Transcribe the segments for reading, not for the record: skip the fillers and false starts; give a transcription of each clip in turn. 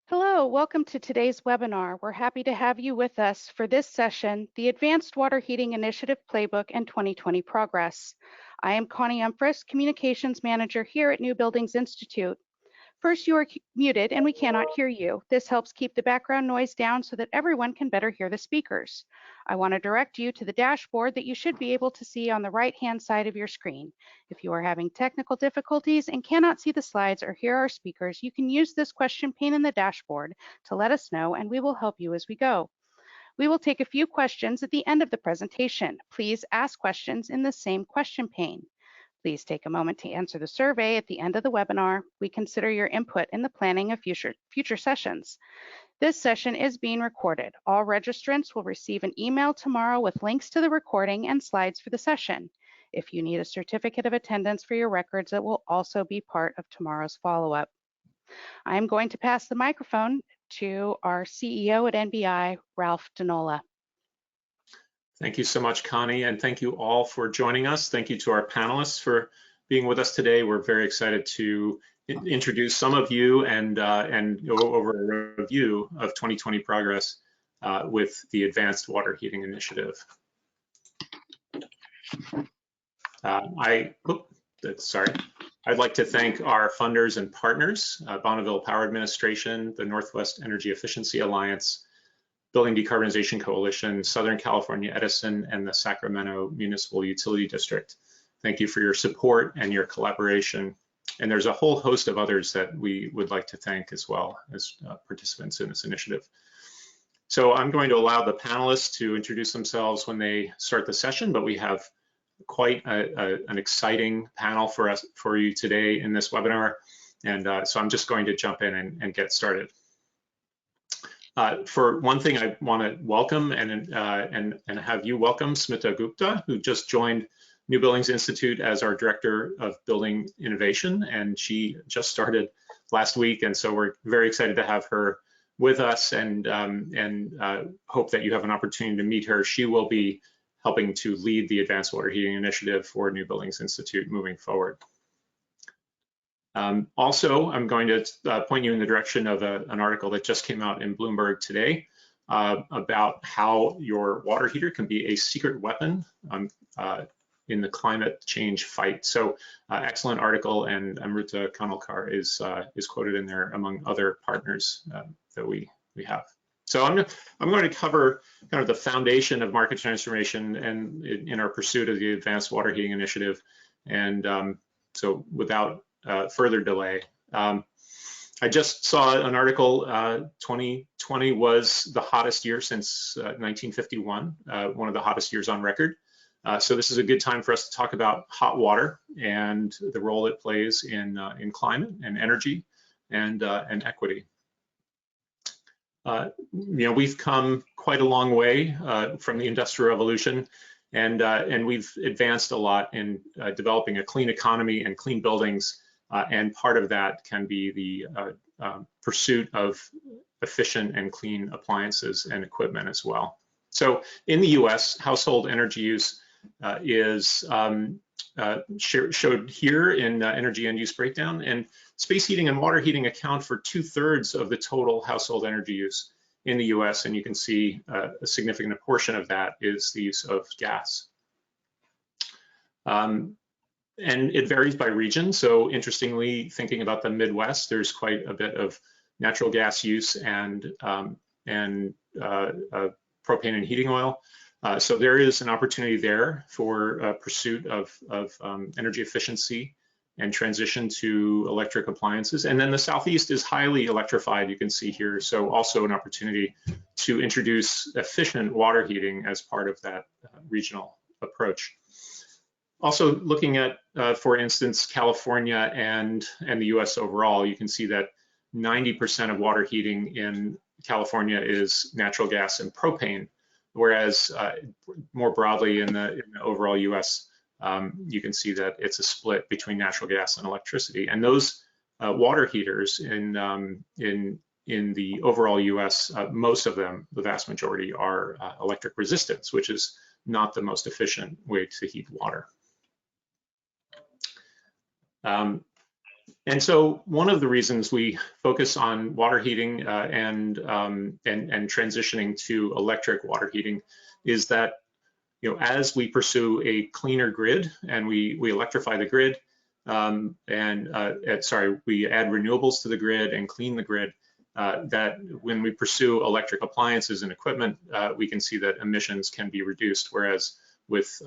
Hello, welcome to today's webinar. We're happy to have you with us for this session, the Advanced Water Heating Initiative Playbook and 2020 Progress. I am Connie Umphris, Communications Manager here at New Buildings Institute. First, you are muted and we cannot hear you. This helps keep the background noise down so that everyone can better hear the speakers. I want to direct you to the dashboard that you should be able to see on the right-hand side of your screen. If you are having technical difficulties and cannot see the slides or hear our speakers, you can use this question pane in the dashboard to let us know and we will help you as we go. We will take a few questions at the end of the presentation. Please ask questions in the same question pane. Please take a moment to answer the survey at the end of the webinar. We consider your input in the planning of future sessions. This session is being recorded. All registrants will receive an email tomorrow with links to the recording and slides for the session. If you need a certificate of attendance for your records, it will also be part of tomorrow's follow-up. I'm going to pass the microphone to our CEO at NBI, Ralph Danola. Thank you so much, Connie, and thank you all for joining us. Thank you to our panelists for being with us today. We're very excited to introduce some of you and go over a review of 2020 progress with the Advanced Water Heating Initiative. I'd like to thank our funders and partners, Bonneville Power Administration, the Northwest Energy Efficiency Alliance, Building Decarbonization Coalition, Southern California Edison, and the Sacramento Municipal Utility District. Thank you for your support and your collaboration. And there's a whole host of others that we would like to thank as well as participants in this initiative. So I'm going to allow the panelists to introduce themselves when they start the session, but we have quite an exciting panel for you today in this webinar. And so I'm just going to jump in and get started. For one thing, I want to welcome and have you welcome Smita Gupta, who just joined New Buildings Institute as our Director of Building Innovation, and she just started last week, and so we're very excited to have her with us and hope that you have an opportunity to meet her. She will be helping to lead the Advanced Water Heating Initiative for New Buildings Institute moving forward. Also, I'm going to point you in the direction of an article that just came out in Bloomberg today about how your water heater can be a secret weapon in the climate change fight. So excellent article, and Amruta Kanalkar is quoted in there among other partners that we have. So I'm going to cover kind of the foundation of market transformation and in our pursuit of the Advanced Water Heating Initiative. And so without further delay. I just saw an article, 2020 was the hottest year since 1951, one of the hottest years on record. So this is a good time for us to talk about hot water and the role it plays in climate and energy and equity. We've come quite a long way from the Industrial Revolution, and we've advanced a lot in developing a clean economy and clean buildings. And part of that can be the pursuit of efficient and clean appliances and equipment as well. So in the US, household energy use is showed here in energy end use breakdown, and space heating and water heating account for 2/3 of the total household energy use in the US, and you can see a significant portion of that is the use of gas. And it varies by region. So interestingly, thinking about the Midwest, there's quite a bit of natural gas use and propane and heating oil. So there is an opportunity there for pursuit of energy efficiency and transition to electric appliances. And then the Southeast is highly electrified, you can see here. So also an opportunity to introduce efficient water heating as part of that regional approach. Also looking at, for instance, California and the US overall, you can see that 90% of water heating in California is natural gas and propane, whereas more broadly in the overall US, you can see that it's a split between natural gas and electricity. And those water heaters in the overall US, most of them, the vast majority, are electric resistance, which is not the most efficient way to heat water. And so one of the reasons we focus on water heating and transitioning to electric water heating is that, as we pursue a cleaner grid and we electrify the grid, we add renewables to the grid and clean the grid, that when we pursue electric appliances and equipment, we can see that emissions can be reduced, whereas with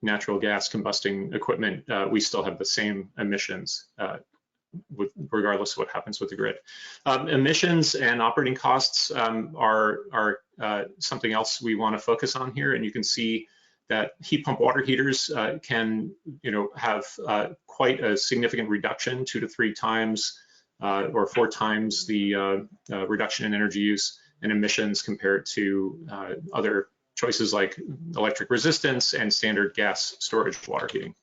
natural gas combusting equipment, we still have the same emissions regardless of what happens with the grid. Emissions and operating costs are something else we want to focus on here, and you can see that heat pump water heaters can have quite a significant reduction, 2 to 3 times or 4 times the reduction in energy use and emissions compared to other choices like electric resistance and standard gas storage water heating.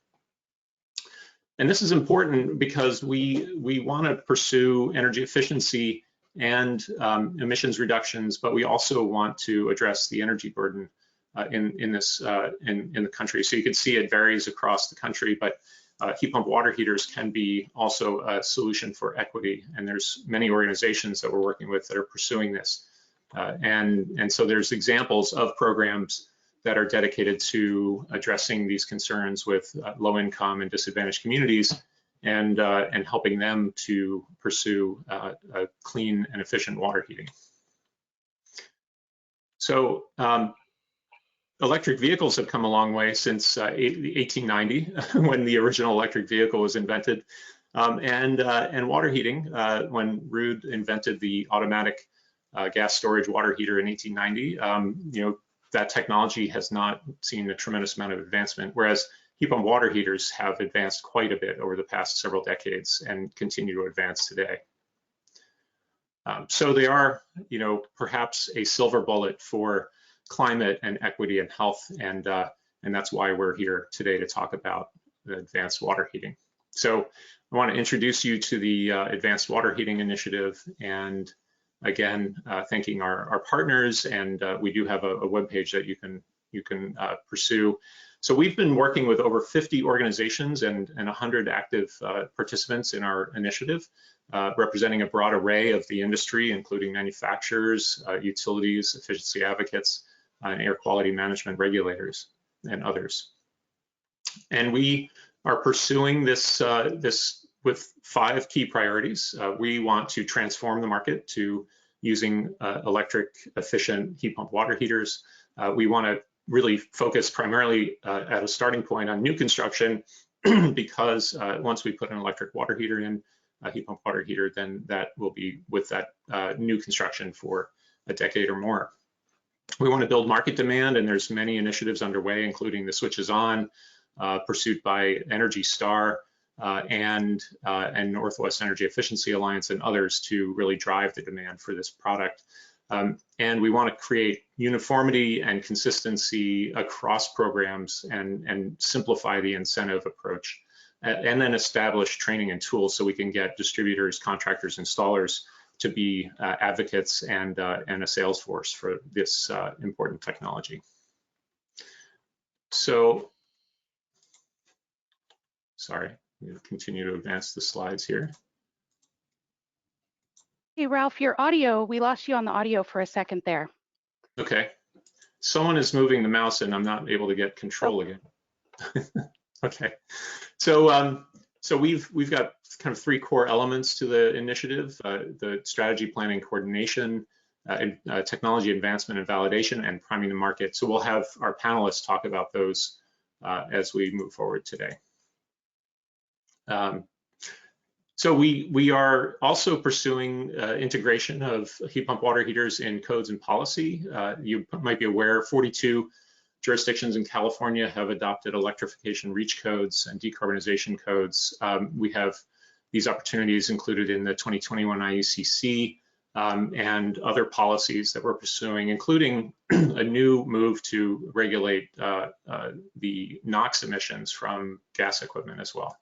And this is important because we want to pursue energy efficiency and emissions reductions, but we also want to address the energy burden in the country. So you can see it varies across the country, but heat pump water heaters can be also a solution for equity. And there's many organizations that we're working with that are pursuing this. And so there's examples of programs that are dedicated to addressing these concerns with low income and disadvantaged communities and helping them to pursue clean and efficient water heating. So electric vehicles have come a long way since 1890 when the original electric vehicle was invented, and water heating when Ruud invented the automatic gas storage water heater in 1890. That technology has not seen a tremendous amount of advancement, whereas heat pump water heaters have advanced quite a bit over the past several decades and continue to advance today. So they are, perhaps a silver bullet for climate and equity and health, and that's why we're here today to talk about the advanced water heating. So I want to introduce you to the Advanced Water Heating Initiative, and again, thanking our partners, and we do have a webpage that you can pursue. So we've been working with over 50 organizations and 100 active participants in our initiative, representing a broad array of the industry, including manufacturers, utilities, efficiency advocates, and air quality management regulators, and others. And we are pursuing this with 5 key priorities. We want to transform the market to using electric efficient heat pump water heaters. We want to really focus primarily at a starting point on new construction because once we put an electric water heater in, a heat pump water heater, then that will be with that new construction for a decade or more. We want to build market demand, and there's many initiatives underway, including the Switches On, pursued by Energy Star, and Northwest Energy Efficiency Alliance and others to really drive the demand for this product. And we want to create uniformity and consistency across programs and simplify the incentive approach, and then establish training and tools so we can get distributors, contractors, installers to be advocates and a sales force for this important technology. So, sorry. We'll continue to advance the slides here. Hey, Ralph, your audio, we lost you on the audio for a second there. Okay. Someone is moving the mouse and I'm not able to get control again. Okay. So we've got kind of 3 core elements to the initiative: the strategy, planning, coordination, technology advancement and validation, and priming the market. So we'll have our panelists talk about those as we move forward today. So we are also pursuing integration of heat pump water heaters in codes and policy. You might be aware 42 jurisdictions in California have adopted electrification reach codes and decarbonization codes. We have these opportunities included in the 2021 IUCC and other policies that we're pursuing, including a new move to regulate the NOx emissions from gas equipment as well.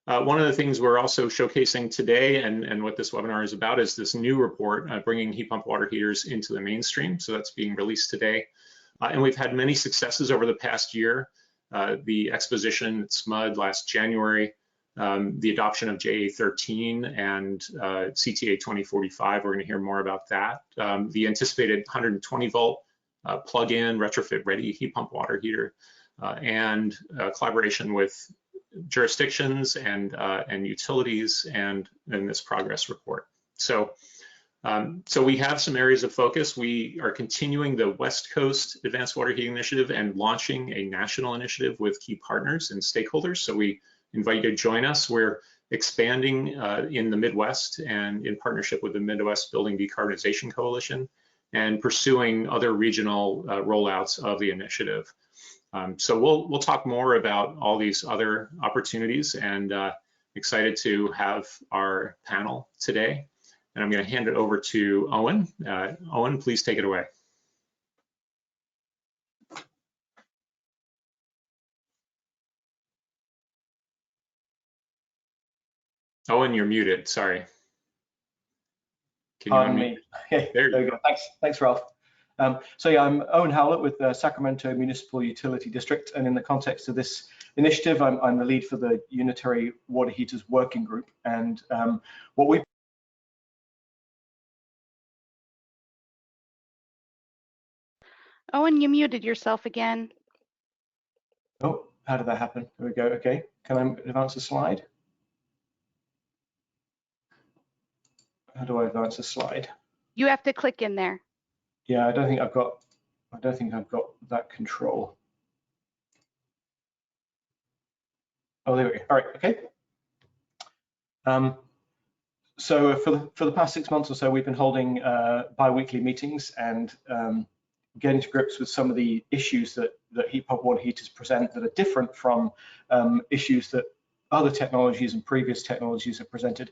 One of the things we're also showcasing today and what this webinar is about is this new report bringing heat pump water heaters into the mainstream. So that's being released today. And we've had many successes over the past year. the exposition at SMUD last January, the adoption of JA13 and CTA 2045. We're going to hear more about that. The anticipated 120 volt plug-in retrofit ready heat pump water heater, and collaboration with jurisdictions and utilities, and in this progress report. So we have some areas of focus. We are continuing the West Coast Advanced Water Heating Initiative and launching a national initiative with key partners and stakeholders. So we invite you to join us. We're expanding in the Midwest and in partnership with the Midwest Building Decarbonization Coalition, and pursuing other regional rollouts of the initiative. So we'll talk more about all these other opportunities, and excited to have our panel today. And I'm going to hand it over to Owen. Owen, please take it away. Owen, you're muted. Sorry. Can you unmute? Okay, there you go. Thanks, Ralph. So yeah, I'm Owen Howlett with the Sacramento Municipal Utility District, and in the context of this initiative, I'm the lead for the Unitary Water Heaters Working Group. And what we Owen, you muted yourself again. Oh, how did that happen? There we go. Okay, can I advance the slide? How do I advance the slide? You have to click in there. Yeah, I don't think I've got that control. Oh, there we go. All right, okay. So for the past 6 months or so, we've been holding bi-weekly meetings and getting to grips with some of the issues that heat pump water heaters present that are different from issues that other technologies and previous technologies have presented.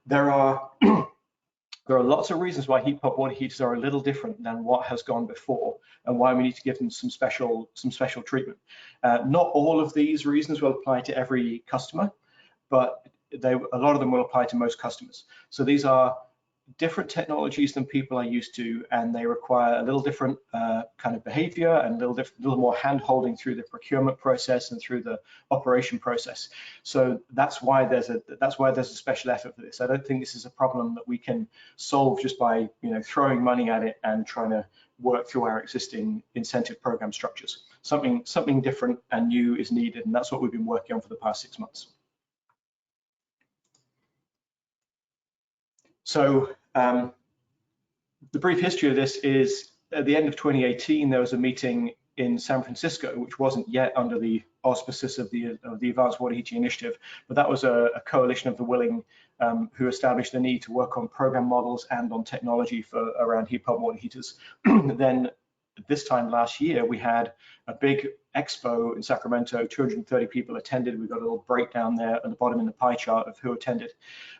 There are lots of reasons why heat pump water heaters are a little different than what has gone before, and why we need to give them some special treatment. Not all of these reasons will apply to every customer, but a lot of them will apply to most customers. So these are different technologies than people are used to, and they require a little different kind of behavior and a little more hand-holding through the procurement process and through the operation process. So that's why there's a special effort for this. I don't think this is a problem that we can solve just by throwing money at it and trying to work through our existing incentive program structures. Something different and new is needed, and that's what we've been working on for the past 6 months. So the brief history of this is, at the end of 2018, there was a meeting in San Francisco, which wasn't yet under the auspices of the Advanced Water Heating Initiative, but that was a coalition of the willing who established the need to work on program models and on technology around heat pump water heaters. Then this time last year, we had a big expo in Sacramento. 230 people attended. We've got a little breakdown there at the bottom in the pie chart of who attended,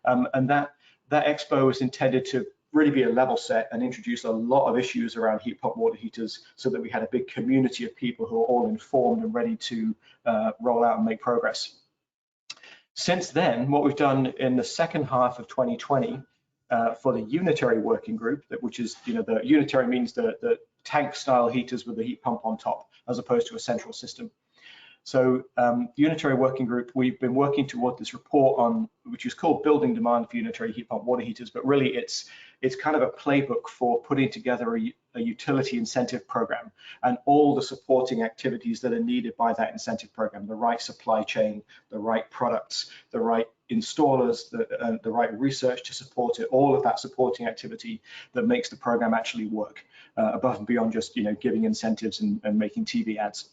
and that expo was intended to really be a level set and introduce a lot of issues around heat pump water heaters, so that we had a big community of people who are all informed and ready to roll out and make progress. Since then, what we've done in the second half of 2020 for the Unitary Working Group, which is, the Unitary means the tank style heaters with the heat pump on top, as opposed to a central system. So Unitary Working Group, we've been working toward this report on, which is called Building Demand for Unitary Heat Pump Water Heaters, but really it's kind of a playbook for putting together a utility incentive program and all the supporting activities that are needed by that incentive program: the right supply chain, the right products, the right installers, the right research to support it, all of that supporting activity that makes the program actually work, above and beyond just giving incentives and making TV ads.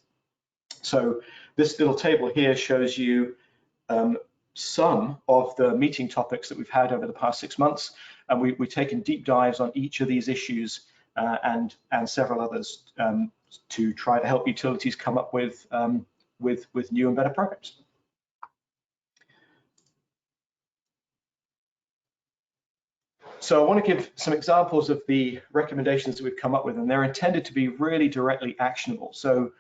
So this little table here shows you some of the meeting topics that we've had over the past 6 months, and we've taken deep dives on each of these issues and several others to try to help utilities come up with new and better programs. So I want to give some examples of the recommendations that we've come up with, and they're intended to be really directly actionable. So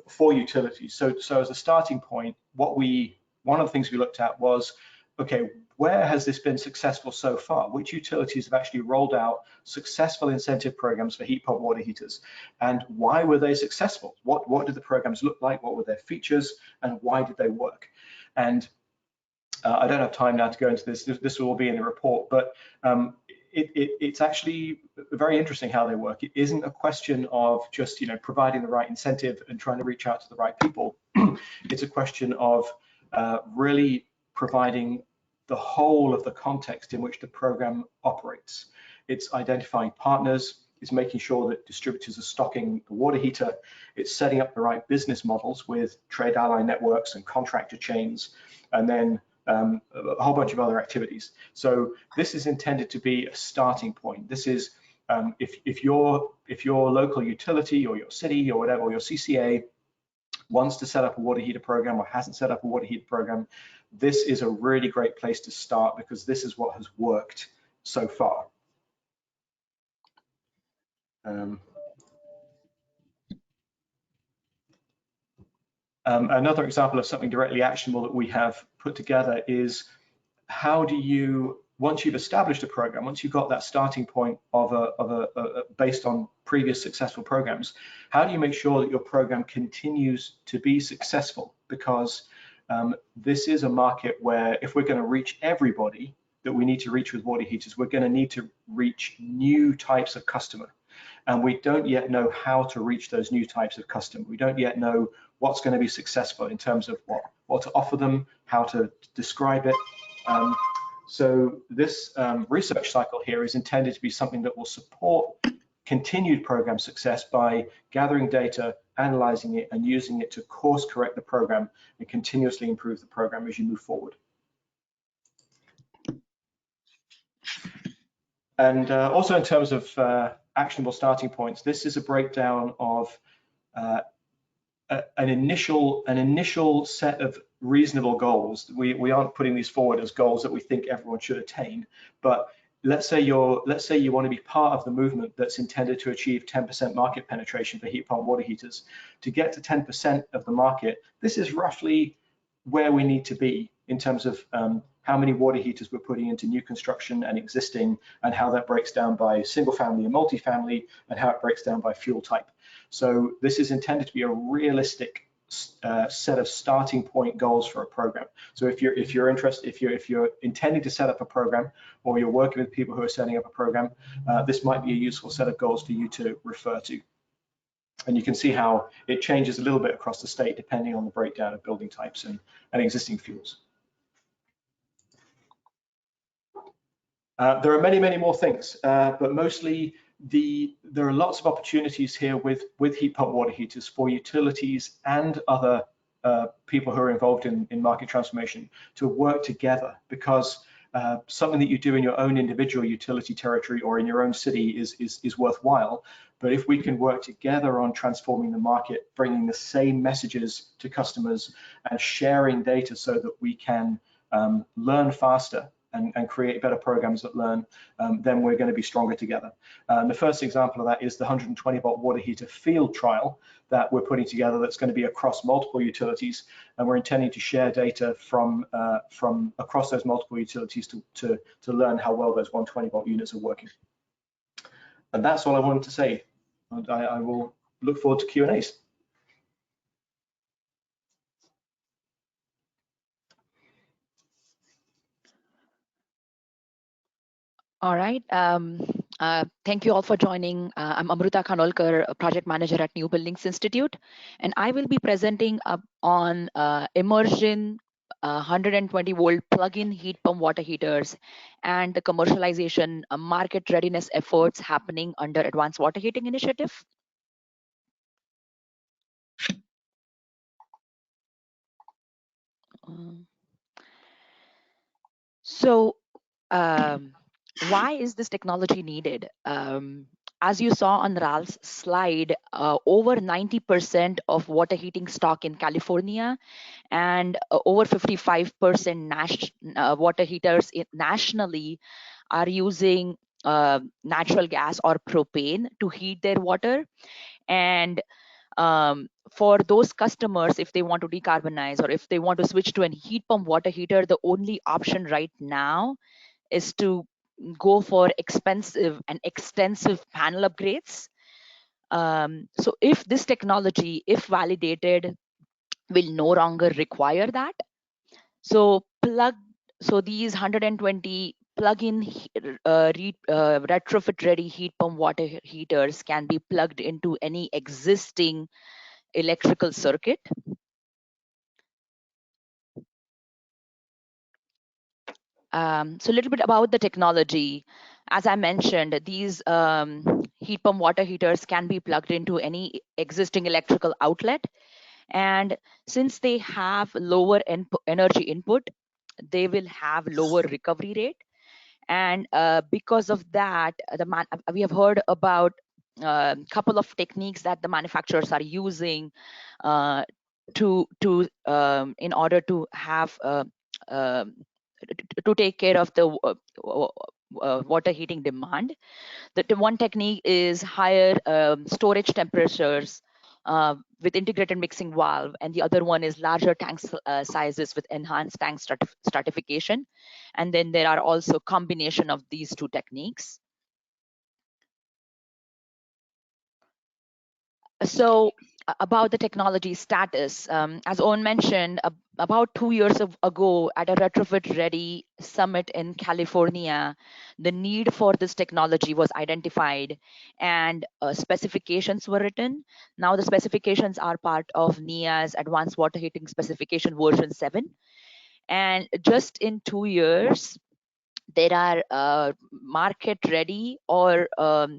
for utilities. So as a starting point, one of the things we looked at was, okay, where has this been successful so far? Which utilities have actually rolled out successful incentive programs for heat pump water heaters? And why were they successful? What did the programs look like? What were their features? And why did they work? And I don't have time now to go into this. This will all be in the report, but it's actually very interesting how they work. It isn't a question of just providing the right incentive and trying to reach out to the right people. It's a question of really providing the whole of the context in which the program operates. It's identifying partners, it's making sure that distributors are stocking the water heater, it's setting up the right business models with trade ally networks and contractor chains, and then a whole bunch of other activities. So this is intended to be a starting point. This is if your local utility or your city or whatever, or your CCA wants to set up a water heater program or hasn't set up a water heater program, this is a really great place to start, because this is what has worked so far. Another example of something directly actionable that we have put together is, how do you, once you've established a program, once you've got that starting point based on previous successful programs, how do you make sure that your program continues to be successful? Because this is a market where, if we're going to reach everybody that we need to reach with water heaters, we're going to need to reach new types of customer. And we don't yet know how to reach those new types of customer. We don't yet know what's going to be successful in terms of what to offer them, how to describe it. So this research cycle here is intended to be something that will support continued program success by gathering data, analyzing it, and using it to course correct the program and continuously improve the program as you move forward. And also, in terms of actionable starting points, this is a breakdown of an initial set of reasonable goals. We aren't putting these forward as goals that we think everyone should attain, but let's say you want to be part of the movement that's intended to achieve 10% market penetration for heat pump water heaters. To get to 10% of the market, this is roughly where we need to be in terms of how many water heaters we're putting into new construction and existing, and how that breaks down by single family and multifamily, and how it breaks down by fuel type. So this is intended to be a realistic set of starting point goals for a program. So if you're interested, if you're intending to set up a program, or you're working with people who are setting up a program, this might be a useful set of goals for you to refer to. And you can see how it changes a little bit across the state depending on the breakdown of building types and existing fuels. There are many more things, but mostly there are lots of opportunities here with heat pump water heaters for utilities and other people who are involved in market transformation to work together, because something that you do in your own individual utility territory or in your own city is worthwhile. But if we can work together on transforming the market, bringing the same messages to customers and sharing data so that we can learn faster and create better programs that learn, then we're going to be stronger together. The first example of that is the 120-volt water heater field trial that we're putting together, that's going to be across multiple utilities, and we're intending to share data from across those multiple utilities to learn how well those 120-volt units are working. And that's all I wanted to say. And I will look forward to Q&As. All right. Thank you all for joining. I'm Amruta Khanolkar, a project manager at New Buildings Institute, and I will be presenting on immersion 120-volt plug-in heat pump water heaters and the commercialization market readiness efforts happening under Advanced Water Heating Initiative. Why is this technology needed? As you saw on Ralph's slide, over 90% of water heating stock in California and over 55% water heaters nationally are using natural gas or propane to heat their water. And For those customers, if they want to decarbonize or if they want to switch to a heat pump water heater, the only option right now is to go for expensive and extensive panel upgrades. So if this technology, if validated, will no longer require that. So these 120 plug-in retrofit-ready heat pump water heaters can be plugged into any existing electrical circuit. So a little bit about the technology. As I mentioned, these heat pump water heaters can be plugged into any existing electrical outlet. And since they have lower energy input, they will have lower recovery rate. And because of that, we have heard about a couple of techniques that the manufacturers are using in order to have to take care of the water heating demand. The one technique is higher storage temperatures with integrated mixing valve, and the other one is larger tank sizes with enhanced tank stratification. And then there are also combination of these two techniques. So about the technology status, as Owen mentioned, about 2 years ago at a retrofit ready summit in California, the need for this technology was identified and specifications were written. Now the specifications are part of NEA's Advanced Water Heating Specification version 7. And just in 2 years, there are market ready or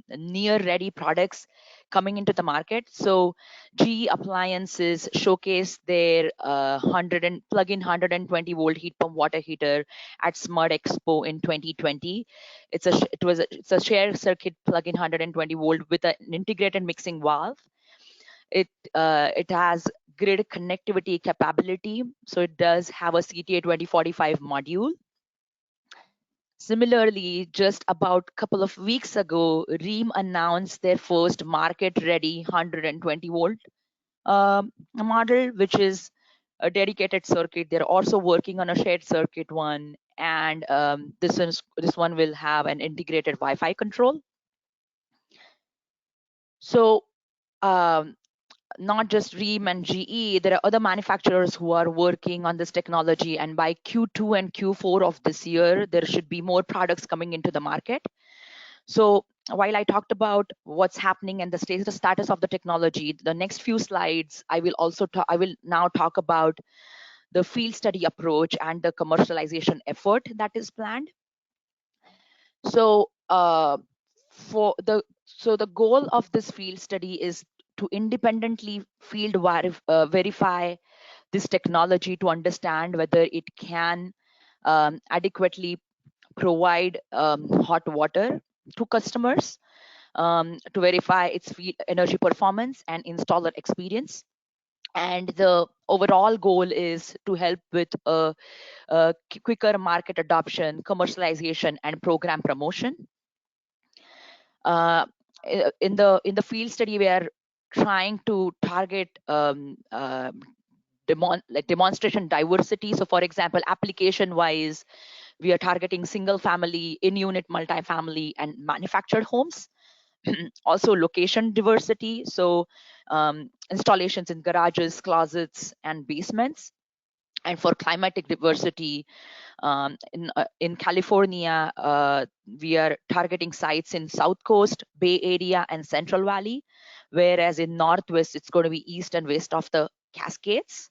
near ready products coming into the market. So GE Appliances showcased their plug-in 120 volt heat pump water heater at Smart Expo in 2020. It's a shared circuit plug-in 120 volt with an integrated mixing valve. It has grid connectivity capability, so it does have a CTA 2045 module. Similarly, just about a couple of weeks ago, Ream announced their first market-ready 120 volt model, which is a dedicated circuit. They're also working on a shared circuit one, and this one will have an integrated Wi-Fi control. So not just Ream and GE, there are other manufacturers who are working on this technology, and by Q2 and Q4 of this year, there should be more products coming into the market. So while I talked about what's happening and the status of the technology, the next few slides, I will now talk about the field study approach and the commercialization effort that is planned. So the goal of this field study is to independently field verify this technology to understand whether it can adequately provide hot water to customers, to verify its energy performance and installer experience. And the overall goal is to help with a quicker market adoption, commercialization, and program promotion. In the field study, we are trying to target demonstration diversity. So for example, application wise, we are targeting single family, in-unit multifamily, and manufactured homes. Also location diversity, so installations in garages, closets, and basements. And for climatic diversity, in California, we are targeting sites in South Coast, Bay Area, and Central Valley, whereas in Northwest, it's going to be east and west of the Cascades.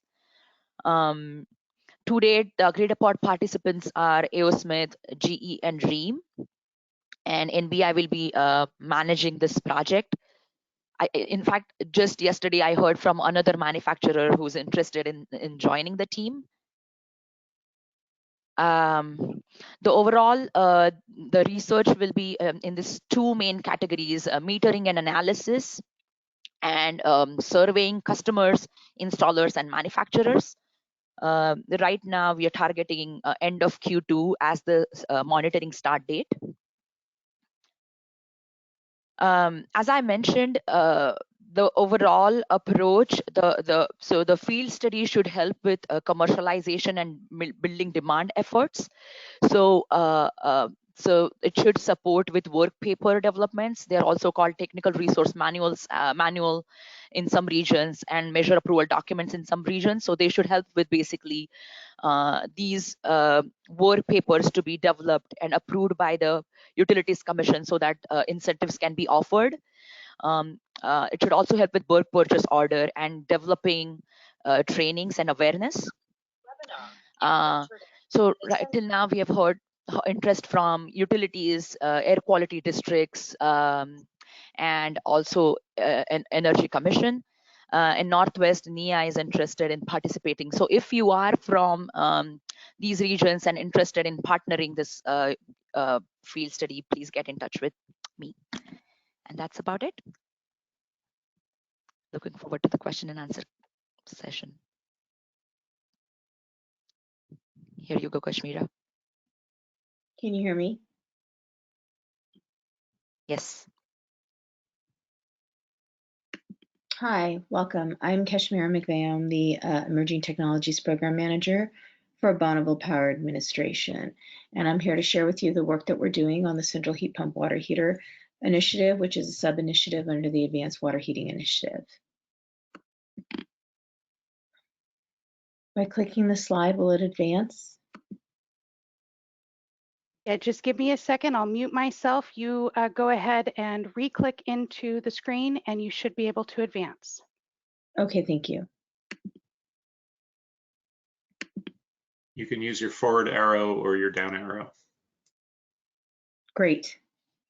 To date, the agreed upon participants are AO Smith, GE, and Ream. And NBI will be managing this project. In fact, just yesterday, I heard from another manufacturer who's interested in joining the team. The overall, the research will be in these two main categories, metering and analysis, and surveying customers, installers, and manufacturers. Right now, we are targeting end of Q2 as the monitoring start date. As I mentioned, the overall approach, so the field study should help with commercialization and building demand efforts. So so it should support with work paper developments. They are also called technical resource manuals, manual in some regions, and measure approval documents in some regions. So they should help with basically these work papers to be developed and approved by the Utilities Commission so that incentives can be offered. It should also help with bulk purchase order and developing trainings and awareness. So right till now, we have heard interest from utilities, air quality districts, and also an energy commission. In Northwest, NEA is interested in participating. So if you are from these regions and interested in partnering this field study, please get in touch with me. And that's about it. Looking forward to the question and answer session. Here you go, Kashmira. Can you hear me? Yes. Hi, welcome. I'm Kashmira McVeigh. I'm the Emerging Technologies Program Manager for Bonneville Power Administration. And I'm here to share with you the work that we're doing on the Central Heat Pump Water Heater Initiative, which is a sub-initiative under the Advanced Water Heating Initiative. By clicking the slide, will it advance? Yeah, just give me a second. I'll mute myself. You go ahead and re-click into the screen and you should be able to advance. Okay, thank you. You can use your forward arrow or your down arrow. Great.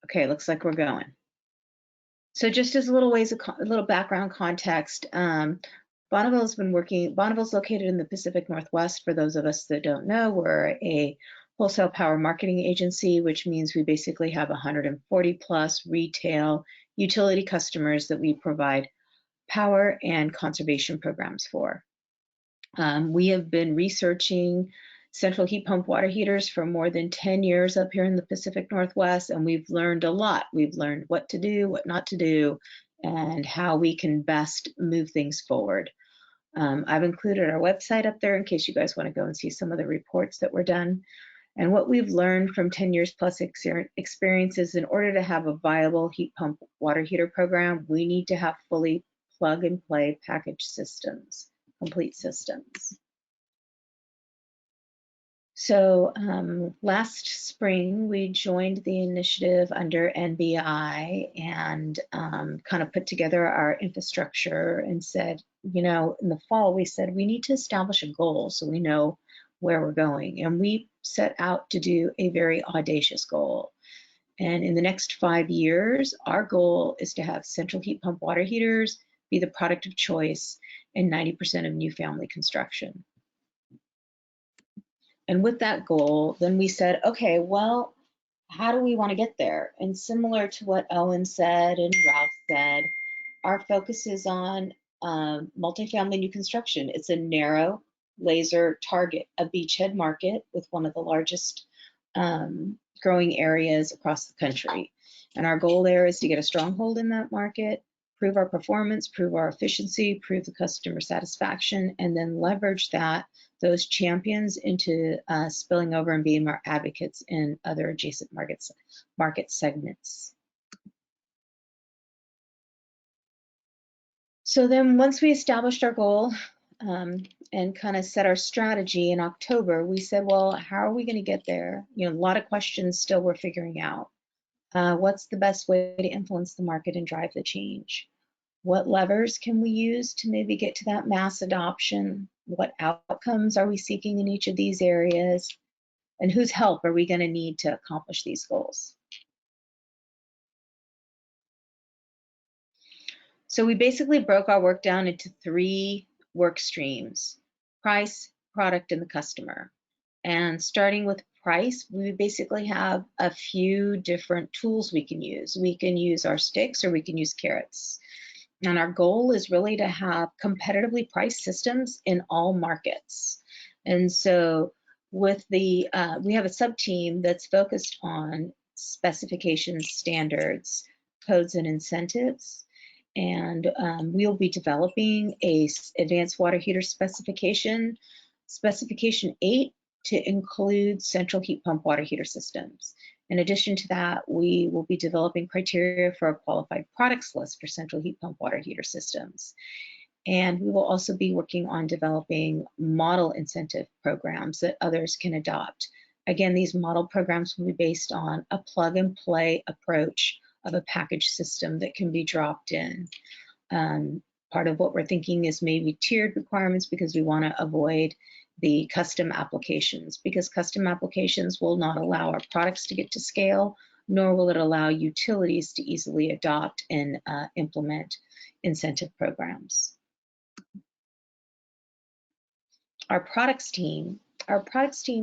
Okay, looks like we're going. So just as a little background context, Bonneville's located in the Pacific Northwest. For those of us that don't know, we're a wholesale power marketing agency, which means we basically have 140 plus retail utility customers that we provide power and conservation programs for. We have been researching central heat pump water heaters for more than 10 years up here in the Pacific Northwest, and we've learned a lot. We've learned what to do, what not to do, and how we can best move things forward. I've included our website up there in case you guys want to go and see some of the reports that were done. And what we've learned from 10 years plus experiences, in order to have a viable heat pump water heater program, we need to have fully plug and play package systems, complete systems. So last spring, we joined the initiative under NBI and kind of put together our infrastructure and said, you know, in the fall, we said we need to establish a goal so we know where we're going. And we set out to do a very audacious goal. And in the next 5 years, our goal is to have central heat pump water heaters be the product of choice in 90% of new family construction. And with that goal, then we said, okay, well, how do we want to get there? And similar to what Owen said and Ralph said, our focus is on multifamily new construction. It's a narrow laser target, a beachhead market with one of the largest growing areas across the country. And our goal there is to get a stronghold in that market, prove our performance, prove our efficiency, prove the customer satisfaction, and then leverage those champions into spilling over and being our advocates in other adjacent market segments. So then once we established our goal and kind of set our strategy in October, we said, well, how are we going to get there? You know, a lot of questions still we're figuring out. What's the best way to influence the market and drive the change? What levers can we use to maybe get to that mass adoption? What outcomes are we seeking in each of these areas? And whose help are we going to need to accomplish these goals? So we basically broke our work down into 3 work streams: price, product, and the customer. And starting with price, we basically have a few different tools we can use. We can use our sticks or we can use carrots. And our goal is really to have competitively priced systems in all markets. And so with we have a sub-team that's focused on specifications, standards, codes, and incentives. and we'll be developing a advanced water heater specification 8, to include central heat pump water heater systems. In addition to that, we will be developing criteria for a qualified products list for central heat pump water heater systems. And we will also be working on developing model incentive programs that others can adopt. Again, these model programs will be based on a plug and play approach of a package system that can be dropped in. Part of what we're thinking is maybe tiered requirements, because we want to avoid the custom applications, because custom applications will not allow our products to get to scale, nor will it allow utilities to easily adopt and implement incentive programs. Our products team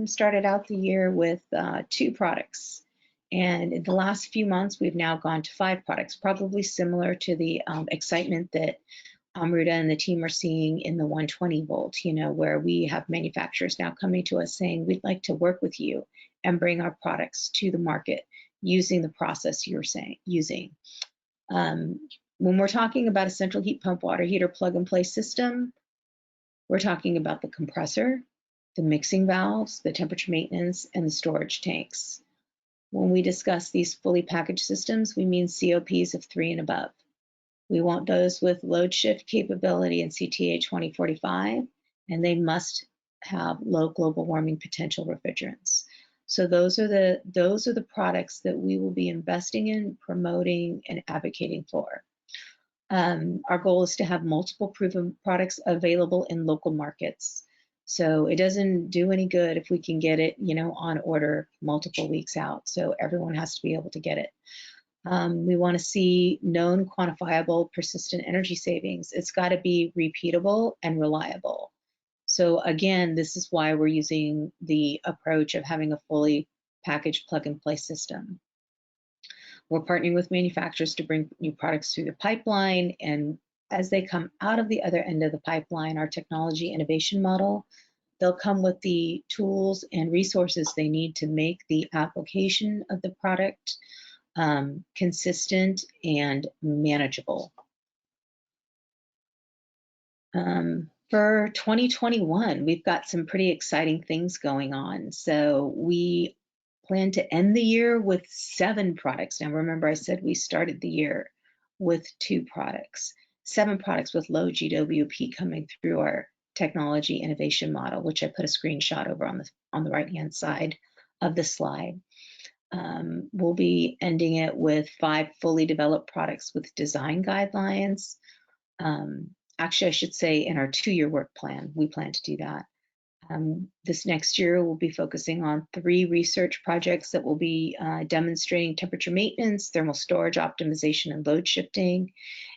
started out the year with 2 products. And in the last few months, we've now gone to 5 products, probably similar to the excitement that Amruta and the team are seeing in the 120 volt, where we have manufacturers now coming to us saying, we'd like to work with you and bring our products to the market using the process you're using. When we're talking about a central heat pump water heater plug and play system, we're talking about the compressor, the mixing valves, the temperature maintenance, and the storage tanks. When we discuss these fully packaged systems, we mean COPs of 3 and above. We want those with load shift capability and CTA 2045, and they must have low global warming potential refrigerants. So those are the products that we will be investing in, promoting, and advocating for. Our goal is to have multiple proven products available in local markets. So it doesn't do any good if we can get it, on order multiple weeks out. So everyone has to be able to get it. We want to see known, quantifiable, persistent energy savings. It's got to be repeatable and reliable. So again, this is why we're using the approach of having a fully packaged plug-and-play system. We're partnering with manufacturers to bring new products through the pipeline, and as they come out of the other end of the pipeline, our technology innovation model, they'll come with the tools and resources they need to make the application of the product consistent and manageable. For 2021, we've got some pretty exciting things going on. So we plan to end the year with 7 products. Now remember, I said we started the year with 2 products. 7 products with low GWP coming through our technology innovation model, which I put a screenshot over on the right-hand side of the slide. We'll be ending it with 5 fully developed products with design guidelines. Actually, I should say in our 2-year work plan, we plan to do that. This next year, we'll be focusing on 3 research projects that will be demonstrating temperature maintenance, thermal storage optimization, and load shifting.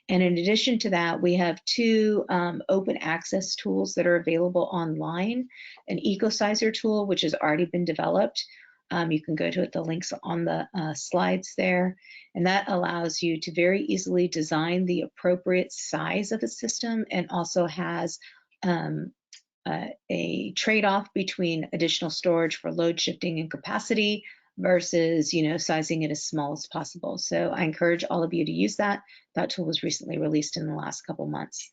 And in addition to that, we have 2 open access tools that are available online, an EcoSizer tool, which has already been developed. You can go to it, the links on the slides there, and that allows you to very easily design the appropriate size of a system, and also has a trade-off between additional storage for load shifting and capacity versus, sizing it as small as possible. So I encourage all of you to use that. That tool was recently released in the last couple months.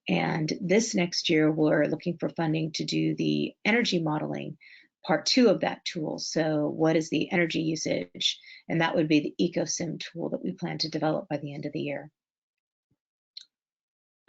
And this next year, we're looking for funding to do the energy modeling, part 2 of that tool. So what is the energy usage? And that would be the EcoSim tool that we plan to develop by the end of the year.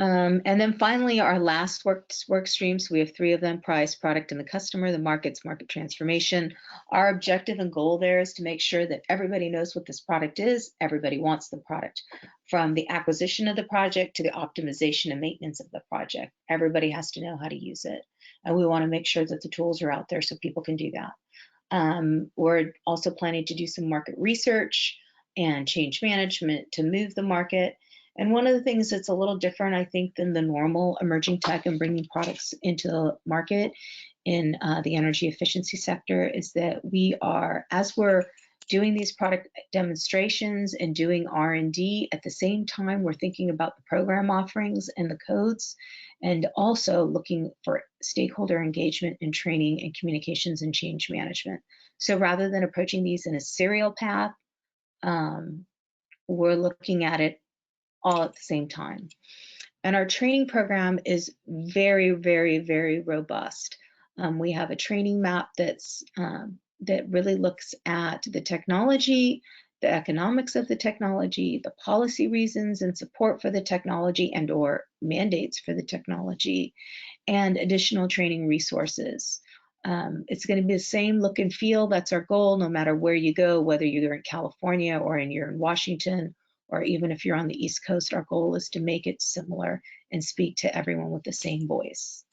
And then finally, our last work streams, we have 3 of them: price, product, and the customer, the markets, market transformation. Our objective and goal there is to make sure that everybody knows what this product is, everybody wants the product. From the acquisition of the project to the optimization and maintenance of the project, everybody has to know how to use it. And we want to make sure that the tools are out there so people can do that. We're also planning to do some market research and change management to move the market. And one of the things that's a little different, I think, than the normal emerging tech and bringing products into the market in the energy efficiency sector is that we are, as we're doing these product demonstrations and doing R&D, at the same time, we're thinking about the program offerings and the codes, and also looking for stakeholder engagement and training and communications and change management. So rather than approaching these in a serial path, we're looking at it all at the same time. And our training program is very, very, very robust. We have a training map that really looks at the technology, the economics of the technology, the policy reasons and support for the technology and or mandates for the technology, and additional training resources. It's going to be the same look and feel. That's our goal, no matter where you go, whether you're in California or you're in Washington, or even if you're on the East Coast. Our goal is to make it similar and speak to everyone with the same voice.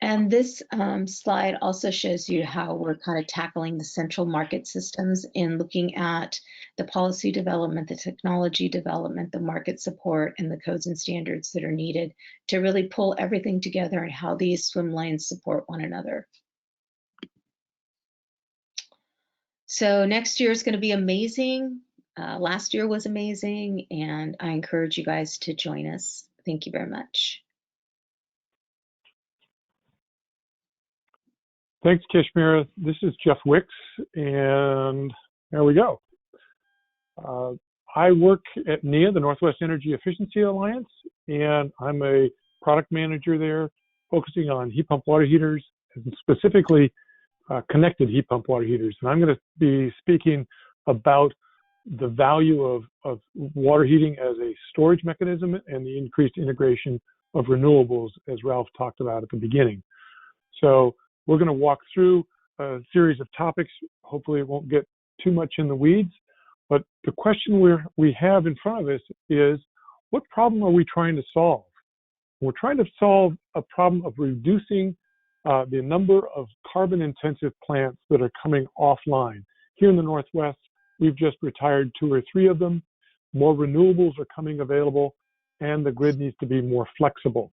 And this slide also shows you how we're kind of tackling the central market systems in looking at the policy development, the technology development, the market support, and the codes and standards that are needed to really pull everything together and how these swim lanes support one another. So next year is going to be amazing. Last year was amazing, and I encourage you guys to join us. Thank you very much. Thanks, Kashmira. This is Jeff Wicks, and there we go. I work at NEA, the Northwest Energy Efficiency Alliance, and I'm a product manager there, focusing on heat pump water heaters, and specifically connected heat pump water heaters. And I'm going to be speaking about the value of water heating as a storage mechanism and the increased integration of renewables, as Ralph talked about at the beginning. So we're going to walk through a series of topics. Hopefully it won't get too much in the weeds, but the question we have in front of us is, what problem are we trying to solve? We're trying to solve a problem of reducing the number of carbon-intensive plants that are coming offline. Here in the Northwest, we've just retired 2 or 3 of them. More renewables are coming available, and the grid needs to be more flexible.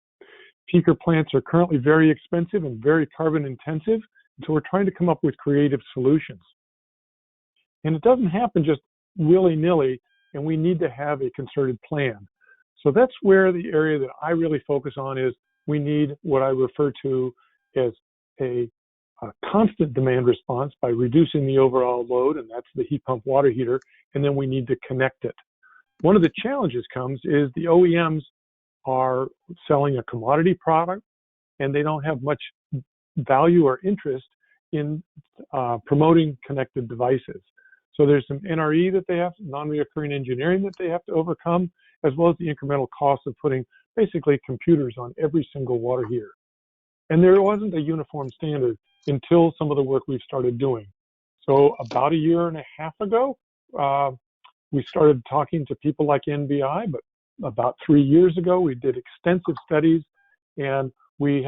Peaker plants are currently very expensive and very carbon intensive, so we're trying to come up with creative solutions. And it doesn't happen just willy-nilly, and we need to have a concerted plan. So that's where the area that I really focus on is we need what I refer to as a constant demand response by reducing the overall load, and that's the heat pump water heater, and then we need to connect it. One of the challenges comes is the OEMs are selling a commodity product, and they don't have much value or interest in promoting connected devices. So there's some NRE that they have, non-reoccurring engineering that they have to overcome, as well as the incremental cost of putting basically computers on every single water heater. And there wasn't a uniform standard until some of the work we've started doing. So about 1.5 years ago, we started talking to people like NBI, but about 3 years ago, we did extensive studies, and we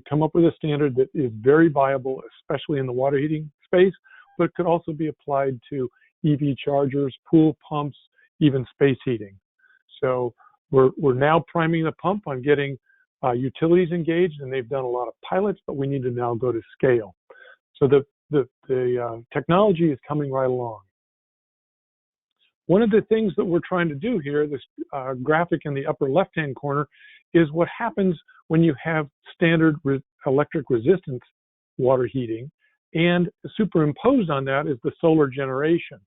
come up with a standard that is very viable, especially in the water heating space, but could also be applied to EV chargers, pool pumps, even space heating. So we're now priming the pump on getting utilities engaged, and they've done a lot of pilots, but we need to now go to scale. So the technology is coming right along. One of the things that we're trying to do here, this graphic in the upper left-hand corner, is what happens when you have standard electric resistance water heating, and superimposed on that is the solar generation.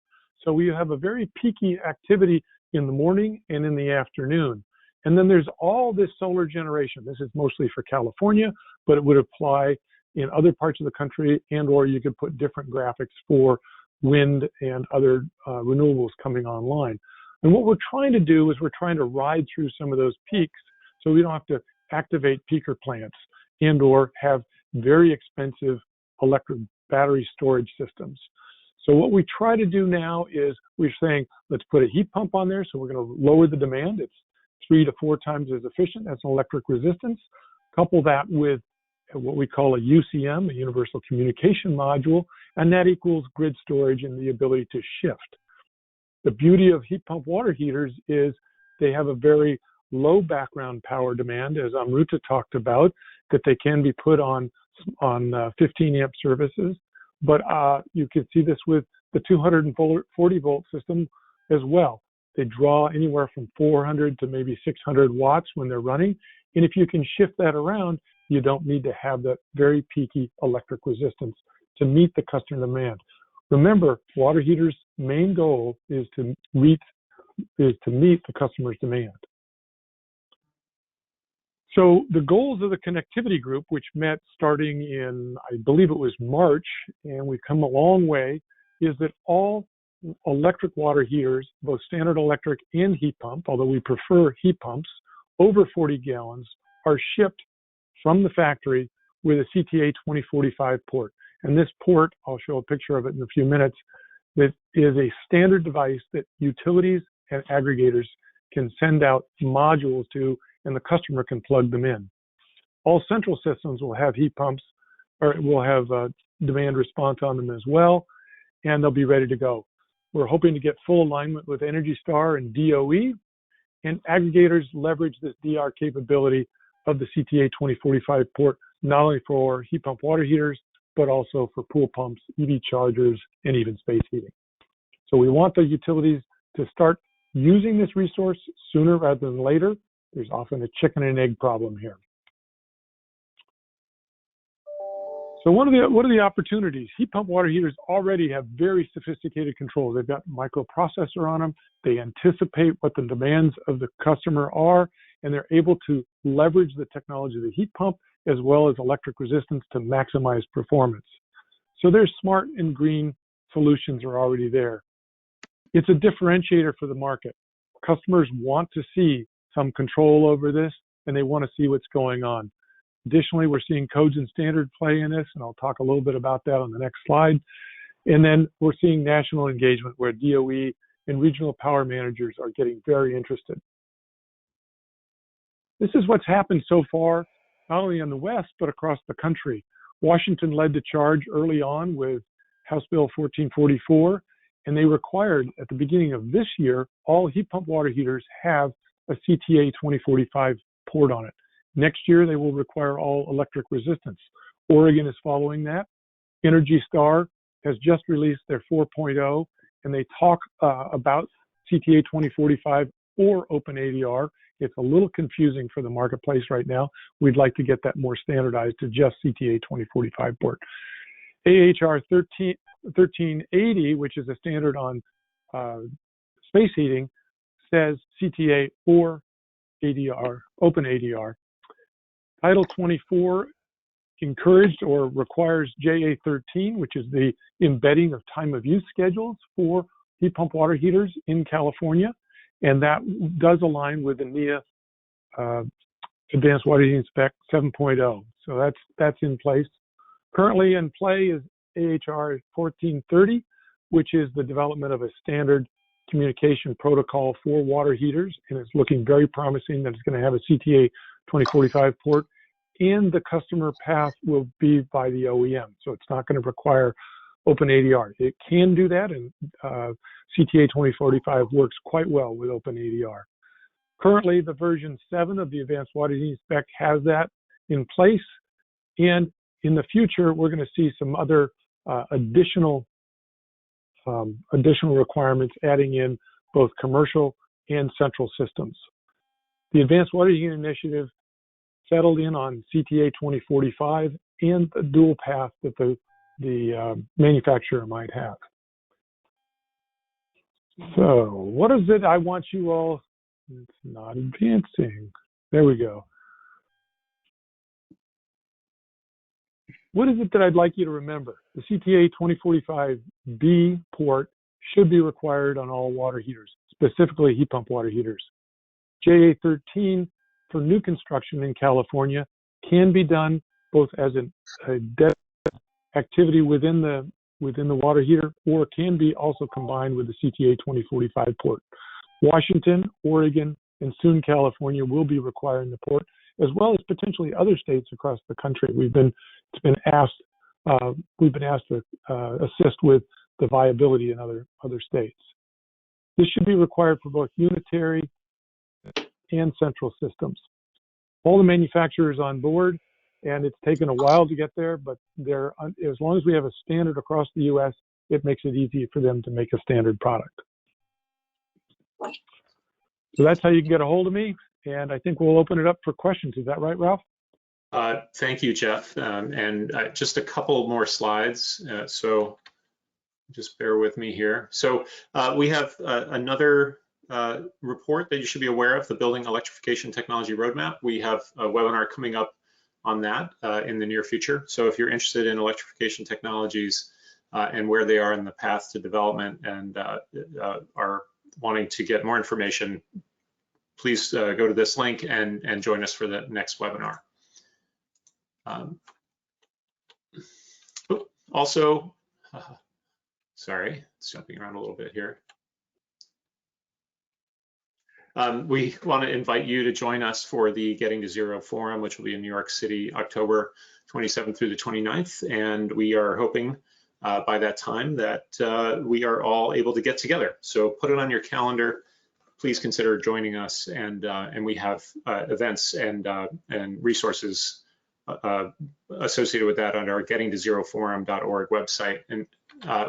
So we have a very peaky activity in the morning and in the afternoon. And then there's all this solar generation. This is mostly for California, but it would apply in other parts of the country, and or you could put different graphics for wind and other renewables coming online. And what we're trying to do is we're trying to ride through some of those peaks so we don't have to activate peaker plants and or have very expensive electric battery storage systems. So what we try to do now is we're saying, let's put a heat pump on there. So we're going to lower the demand. It's 3 to 4 times as efficient as an electric resistance. Couple that with what we call a UCM, a universal communication module, and that equals grid storage and the ability to shift. The beauty of heat pump water heaters is they have a very low background power demand, as Amruta talked about, that they can be put on 15 amp services. But you can see this with the 240 volt system as well. They draw anywhere from 400 to maybe 600 watts when they're running. And if you can shift that around, you don't need to have that very peaky electric resistance to meet the customer demand. Remember, water heaters main goal is to meet the customer's demand. So the goals of the connectivity group, which met starting in, I believe it was March, and we've come a long way, is that all electric water heaters, both standard electric and heat pump, although we prefer heat pumps, over 40 gallons, are shipped from the factory with a CTA 2045 port. And this port, I'll show a picture of it in a few minutes, that is a standard device that utilities and aggregators can send out modules to, and the customer can plug them in. All central systems will have heat pumps, or will have demand response on them as well, and they'll be ready to go. We're hoping to get full alignment with Energy Star and DOE, and aggregators leverage this DR capability of the CTA 2045 port, not only for heat pump water heaters, but also for pool pumps, EV chargers, and even space heating. So we want the utilities to start using this resource sooner rather than later. There's often a chicken and egg problem here. So what are the opportunities? Heat pump water heaters already have very sophisticated control. They've got microprocessor on them. They anticipate what the demands of the customer are, and they're able to leverage the technology of the heat pump as well as electric resistance to maximize performance. So their smart and green solutions are already there. It's a differentiator for the market. Customers want to see some control over this, and they want to see what's going on. Additionally, we're seeing codes and standard play in this, and I'll talk a little bit about that on the next slide. And then we're seeing national engagement where DOE and regional power managers are getting very interested. This is what's happened so far, not only in the West, but across the country. Washington led the charge early on with House Bill 1444, and they required at the beginning of this year, all heat pump water heaters have a CTA 2045 port on it. Next year, they will require all electric resistance. Oregon is following that. Energy Star has just released their 4.0, and they talk about CTA 2045 or OpenADR. It's a little confusing for the marketplace right now. We'd like to get that more standardized to just CTA 2045 port. AHR 1380, which is a standard on space heating, says CTA or ADR, OpenADR. Title 24 encouraged or requires JA13, which is the embedding of time of use schedules for heat pump water heaters in California, and that does align with the NEA Advanced Water Heating Spec 7.0. So that's in place. Currently in play is AHR 1430, which is the development of a standard communication protocol for water heaters, and it's looking very promising that it's going to have a CTA 2045 port, and the customer path will be by the OEM, so it's not going to require OpenADR. It can do that, and CTA 2045 works quite well with OpenADR. Currently, the version 7 of the Advanced Water Heating Spec has that in place, and in the future, we're going to see some other additional requirements adding in both commercial and central systems. The Advanced Water Heating Initiative settled in on CTA 2045 and the dual path that the manufacturer might have. So what is it I want you all, it's not advancing. There we go. What is it that I'd like you to remember? The CTA 2045B port should be required on all water heaters, specifically heat pump water heaters. JA13 for new construction in California can be done both as a activity within the water heater, or can be also combined with the CTA 2045 port. Washington, Oregon, and soon California will be requiring the port, as well as potentially other states across the country. We've been asked to assist with the viability in other states. This should be required for both unitary and central systems. All the manufacturers on board, and it's taken a while to get there, but as long as we have a standard across the U.S., it makes it easy for them to make a standard product. So that's how you can get a hold of me, and I think we'll open it up for questions. Is that right, Ralph? Thank you, Jeff. And just a couple more slides. So Just bear with me here. So we have another report that you should be aware of, the Building Electrification Technology Roadmap. We have a webinar coming up on that in the near future. So if you're interested in electrification technologies and where they are in the path to development and are wanting to get more information, please go to this link and join us for the next webinar. Also, sorry, it's jumping around a little bit here. We want to invite you to join us for the Getting to Zero Forum, which will be in New York City, October 27th through the 29th. And we are hoping by that time that we are all able to get together. So put it on your calendar. Please consider joining us. And we have events and resources associated with that on our gettingtozeroforum.org website. And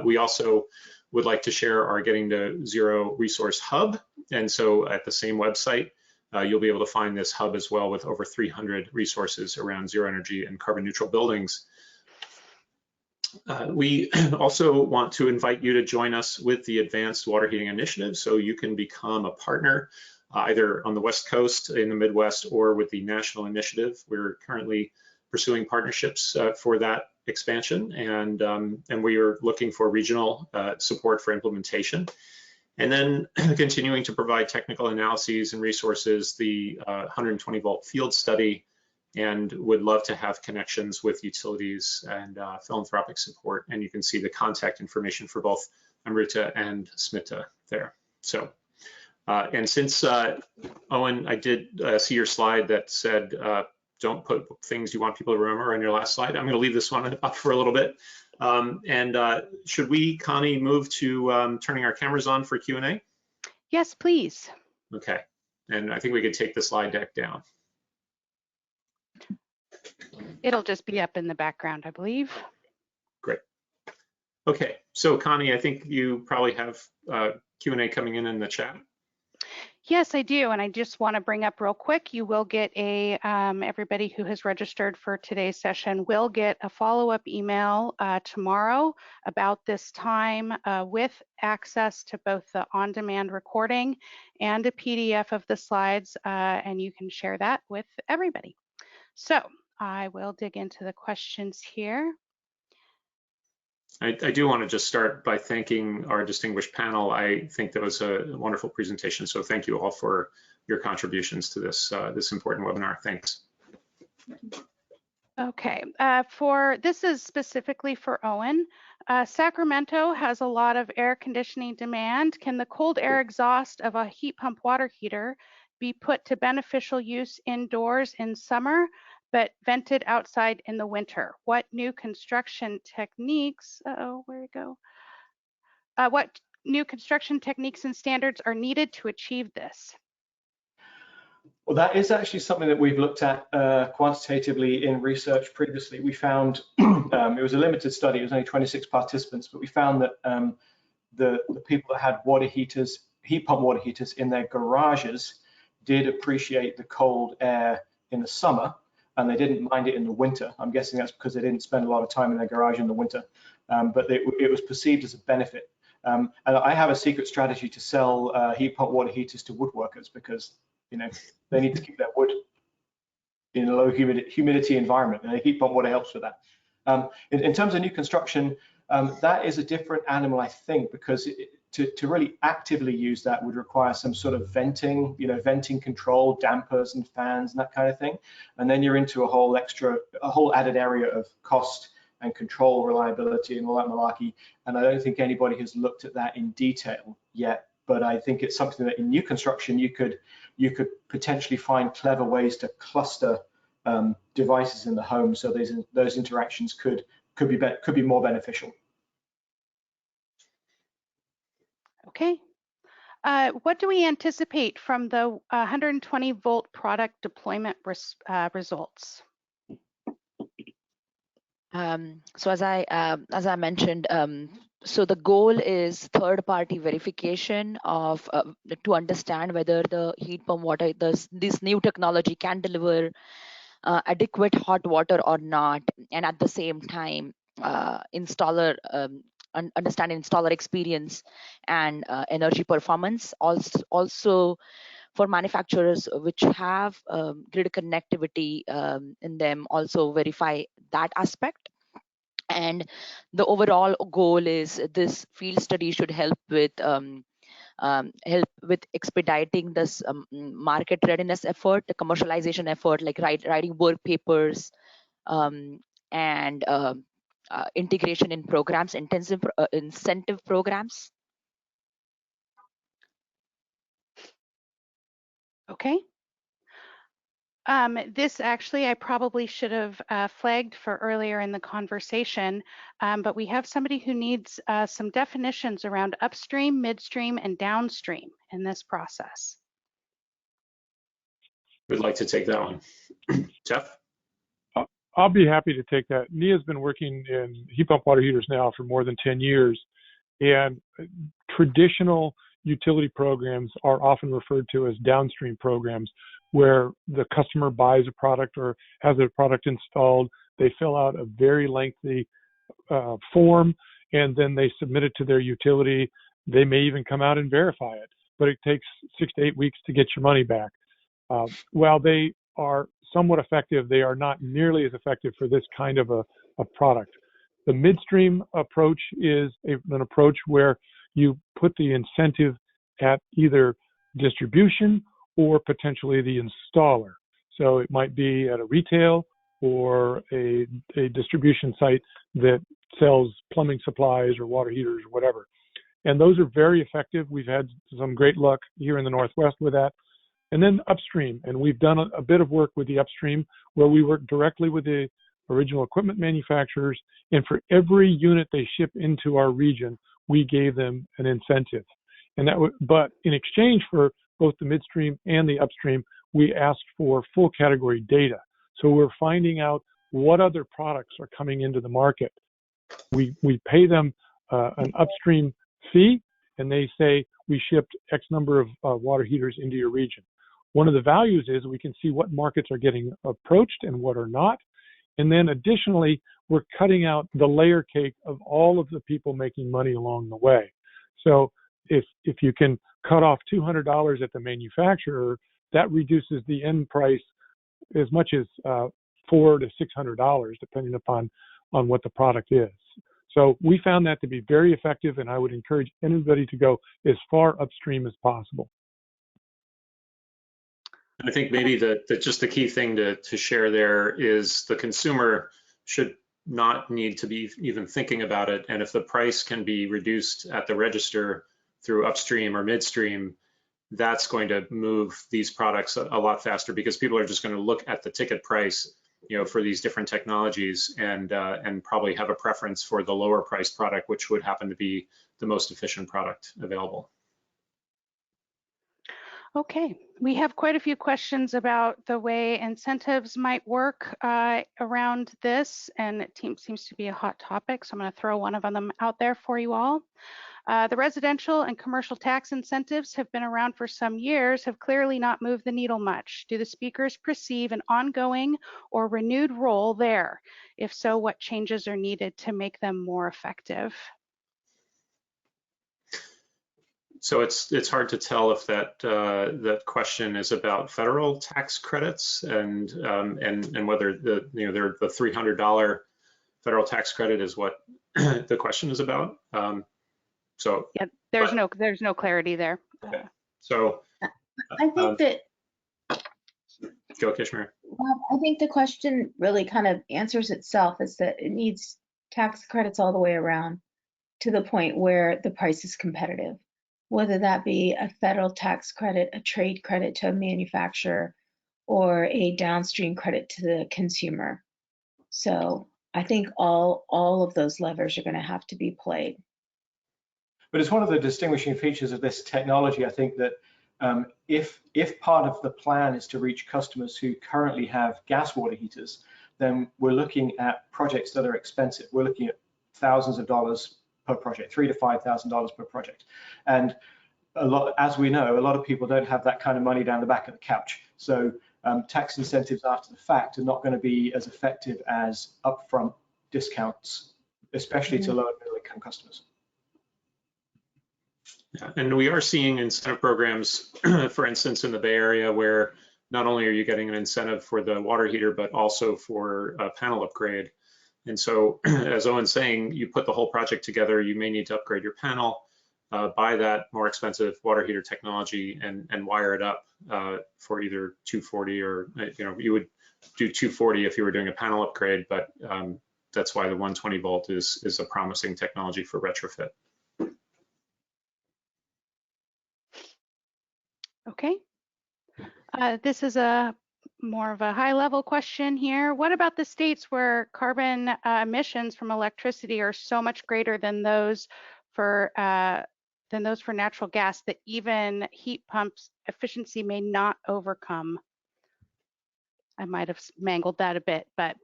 we also would like to share our Getting to Zero resource hub. And so at the same website, you'll be able to find this hub as well with over 300 resources around zero energy and carbon neutral buildings. We also want to invite you to join us with the Advanced Water Heating Initiative, so you can become a partner either on the West Coast, in the Midwest, or with the national initiative. We're currently pursuing partnerships for that expansion, and we are looking for regional support for implementation. And then continuing to provide technical analyses and resources, the 120 volt field study, and would love to have connections with utilities and philanthropic support. And you can see the contact information for both Amrita and Smita there. So, and since Owen, I did see your slide that said, don't put things you want people to remember on your last slide. I'm gonna leave this one up for a little bit. Should we, Connie, move to turning our cameras on for Q&A? Yes, please. Okay, and I think we could take the slide deck down. It'll just be up in the background, I believe. Great. Okay, so Connie, I think you probably have Q&A coming in the chat. Yes, I do, and I just want to bring up real quick, you will get a, everybody who has registered for today's session will get a follow-up email tomorrow about this time with access to both the on-demand recording and a PDF of the slides, and you can share that with everybody. So I will dig into the questions here. I do want to just start by thanking our distinguished panel. I think that was a wonderful presentation, so thank you all for your contributions to this, this important webinar. Thanks. Okay, this is specifically for Owen. Sacramento has a lot of air conditioning demand. Can the cold air exhaust of a heat pump water heater be put to beneficial use indoors in summer, but vented outside in the winter? What new construction techniques, what new construction techniques and standards are needed to achieve this? Well, that is actually something that we've looked at quantitatively in research previously. We found, it was a limited study, it was only 26 participants, but we found that the people that had water heaters, heat pump water heaters in their garages did appreciate the cold air in the summer, and they didn't mind it in the winter. I'm guessing that's because they didn't spend a lot of time in their garage in the winter, but it was perceived as a benefit. And I have a secret strategy to sell heat pump water heaters to woodworkers because, you know, they need to keep their wood in a low humidity environment, and the heat pump water helps with that. In terms of new construction, that is a different animal, I think, because to really actively use that would require some sort of venting, you know, venting control, dampers and fans and that kind of thing. And then you're into a whole added area of cost and control, reliability and all that malarkey. And I don't think anybody has looked at that in detail yet, but I think it's something that in new construction you could potentially find clever ways to cluster devices in the home, so those interactions could be more beneficial. Okay. What do we anticipate from the 120 volt product deployment results? So as I mentioned, so the goal is third-party verification of to understand whether the heat pump water, this new technology can deliver adequate hot water or not, and at the same time, installer understand installer experience and energy performance. Also for manufacturers which have grid connectivity in them, also verify that aspect. And the overall goal is this field study should help with expediting this market readiness effort, the commercialization effort, like writing work papers, and integration in programs, incentive programs. Okay. This actually I probably should have flagged for earlier in the conversation, but we have somebody who needs some definitions around upstream, midstream, and downstream in this process. Would like to take that one. Jeff? I'll be happy to take that. Nia's been working in heat pump water heaters now for more than 10 years, and traditional utility programs are often referred to as downstream programs, where the customer buys a product or has a product installed, they fill out a very lengthy form, and then they submit it to their utility. They may even come out and verify it, but it takes 6 to 8 weeks to get your money back. While they are somewhat effective, they are not nearly as effective for this kind of a product. The midstream approach is an approach where you put the incentive at either distribution or potentially the installer. So it might be at a retail or a distribution site that sells plumbing supplies or water heaters or whatever. And those are very effective. We've had some great luck here in the Northwest with that. And then upstream, and we've done a bit of work with the upstream where we work directly with the original equipment manufacturers, and for every unit they ship into our region, we gave them an incentive. And but in exchange for both the midstream and the upstream, we asked for full category data. So we're finding out what other products are coming into the market. We pay them an upstream fee, and they say we shipped X number of water heaters into your region. One of the values is we can see what markets are getting approached and what are not. And then additionally, we're cutting out the layer cake of all of the people making money along the way. So if you can cut off $200 at the manufacturer, that reduces the end price as much as $400 to $600, depending upon what the product is. So we found that to be very effective, and I would encourage anybody to go as far upstream as possible. I think maybe just the key thing to share there is the consumer should not need to be even thinking about it. And if the price can be reduced at the register through upstream or midstream, that's going to move these products a lot faster, because people are just going to look at the ticket price, for these different technologies and probably have a preference for the lower priced product, which would happen to be the most efficient product available. Okay, we have quite a few questions about the way incentives might work around this, and it seems to be a hot topic, so I'm going to throw one of them out there for you all. The residential and commercial tax incentives have been around for some years, have clearly not moved the needle much. Do the speakers perceive an ongoing or renewed role there? If so, what changes are needed to make them more effective? So it's hard to tell if that question is about federal tax credits and whether the $300 federal tax credit is what the question is about. So yeah, there's no clarity there. Okay. So I think that go, Kishmir. I think the question really kind of answers itself, is that it needs tax credits all the way around to the point where the price is competitive, whether that be a federal tax credit, a trade credit to a manufacturer, or a downstream credit to the consumer. So I think all of those levers are going to have to be played. But it's one of the distinguishing features of this technology, I think, that if part of the plan is to reach customers who currently have gas water heaters, then we're looking at projects that are expensive. We're looking at thousands of dollars per project, $3,000 to $5,000 per project. And as we know, a lot of people don't have that kind of money down the back of the couch. So tax incentives after the fact are not going to be as effective as upfront discounts, especially to low and middle low-income customers. Yeah, and we are seeing incentive programs, for instance, in the Bay Area, where not only are you getting an incentive for the water heater, but also for a panel upgrade. And so, as Owen's saying, you put the whole project together, you may need to upgrade your panel, buy that more expensive water heater technology, and wire it up for either 240 or, you would do 240 if you were doing a panel upgrade, but that's why the 120 volt is a promising technology for retrofit. Okay. This is more of a high-level question here. What about the states where carbon emissions from electricity are so much greater than those for natural gas that even heat pumps efficiency may not overcome? I might have mangled that a bit, but.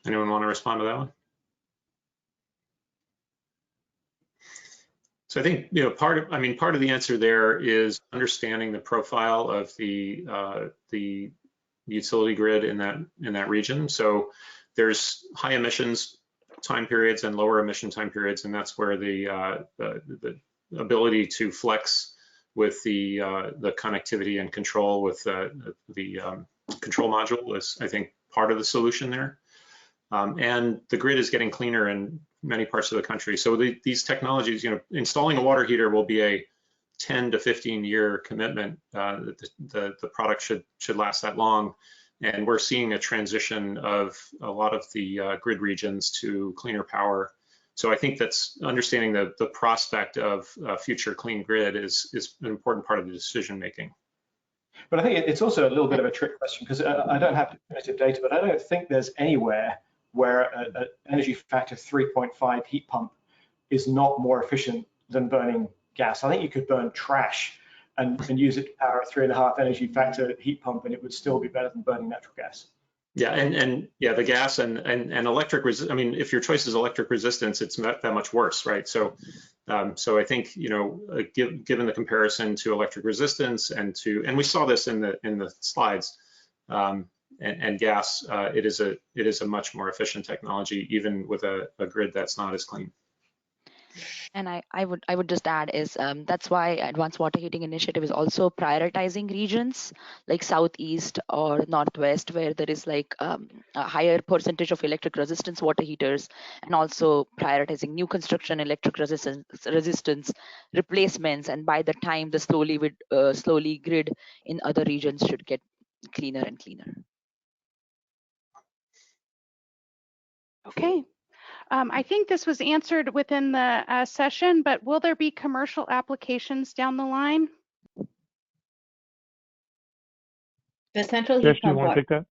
Anyone want to respond to that one? So I think part of the answer there is understanding the profile of the utility grid in that region. So there's high emissions time periods and lower emission time periods, and that's where the ability to flex with the connectivity and control with the control module is, I think, part of the solution there. And the grid is getting cleaner in many parts of the country. So these technologies, installing a water heater will be a 10 to 15 year commitment. The product should last that long. And we're seeing a transition of a lot of the grid regions to cleaner power. So I think that's understanding the prospect of future clean grid is an important part of the decision making. But I think it's also a little bit of a trick question, because I don't have definitive data, but I don't think there's anywhere where an energy factor 3.5 heat pump is not more efficient than burning gas. I think you could burn trash and use it to power a 3.5 energy factor heat pump, and it would still be better than burning natural gas. Yeah, and yeah, the gas and electric if your choice is electric resistance, it's not that much worse, right? So so I think given the comparison to electric resistance and we saw this in the slides, and gas, it is a much more efficient technology, even with a grid that's not as clean. And I would just add is that's why Advanced Water Heating Initiative is also prioritizing regions like Southeast or Northwest, where there is like a higher percentage of electric resistance water heaters, and also prioritizing new construction electric resistance replacements. And by the time the slowly grid in other regions should get cleaner and cleaner. Okay. I think this was answered within the session, but will there be commercial applications down the line? The central Jess, heat do you pump want to water.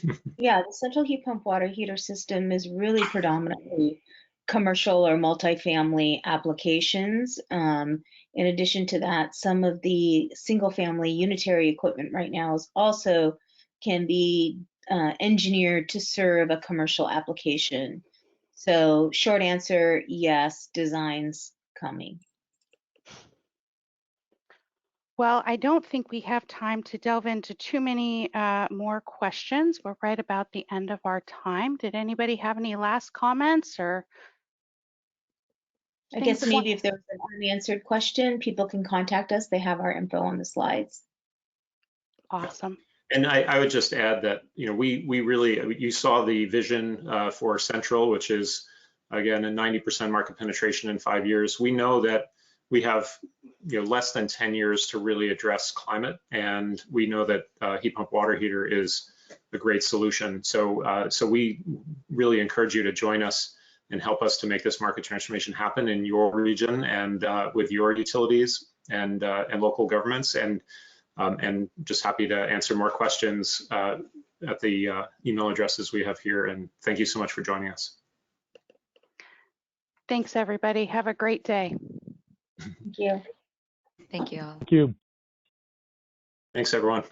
take that? Yeah, the central heat pump water heater system is really predominantly commercial or multifamily applications. In addition to that, some of the single family unitary equipment right now is also can be engineered to serve a commercial application. So short answer, yes, designs coming. Well, I don't think we have time to delve into too many more questions. We're right about the end of our time. Did anybody have any last comments or? I guess maybe if there was an unanswered question, people can contact us. They have our info on the slides. Awesome. And I would just add that, we really, you saw the vision for Central, which is, again, a 90% market penetration in 5 years. We know that we have, less than 10 years to really address climate. And we know that heat pump water heater is a great solution. So, so we really encourage you to join us and help us to make this market transformation happen in your region and with your utilities and local governments. And just happy to answer more questions at the email addresses we have here. And thank you so much for joining us. Thanks, everybody. Have a great day. Thank you. Thank you all. Thank you. Thanks, everyone.